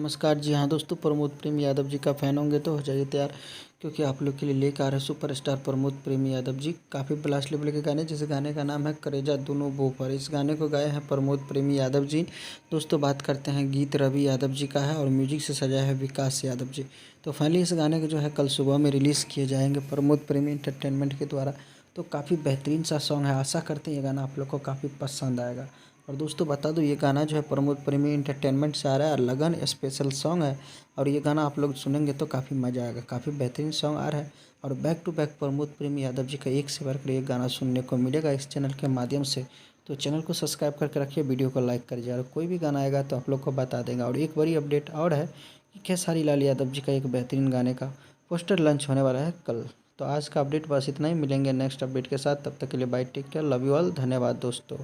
नमस्कार। जी हाँ दोस्तों, प्रमोद प्रेम यादव जी का फ़ैन होंगे तो हो जाइए तैयार, क्योंकि आप लोग के लिए लेकर आ रहे हैं सुपरस्टार प्रमोद प्रेम यादव जी। काफ़ी ब्लास्ट लेवल के गाने, जिस गाने का नाम है करेजा दोनों बो पर। इस गाने को गाए हैं प्रमोद प्रेम यादव जी। दोस्तों बात करते हैं, गीत रवि यादव जी का है और म्यूजिक से सजाया है विकास यादव जी। तो फाइनली इस गाने को जो है कल सुबह में रिलीज़ किए जाएंगे प्रमोद प्रेमी एंटरटेनमेंट के द्वारा। तो काफ़ी बेहतरीन सा सॉन्ग है, आशा करते हैं ये गाना आप लोग को काफ़ी पसंद आएगा। और दोस्तों बता दूं, ये गाना जो है प्रमोद प्रेमी एंटरटेनमेंट से आ रहा है और लगन स्पेशल सॉन्ग है। और ये गाना आप लोग सुनेंगे तो काफ़ी मज़ा आएगा, काफ़ी बेहतरीन सॉन्ग आ रहा है। और बैक टू बैक प्रमोद प्रेमी यादव जी का एक से बढ़कर एक गाना सुनने को मिलेगा इस चैनल के माध्यम से। तो चैनल को सब्सक्राइब करके रखिए, वीडियो को लाइक करिए और कोई भी गाना आएगा तो आप लोग को बता देंगे। और एक बड़ी अपडेट और है कि खेसारी लाल यादव जी का एक बेहतरीन गाने का पोस्टर लॉन्च होने वाला है कल। तो आज का अपडेट बस इतना ही, मिलेंगे नेक्स्ट अपडेट के साथ। तब तक के लिए bye, take care, love you all, धन्यवाद दोस्तों।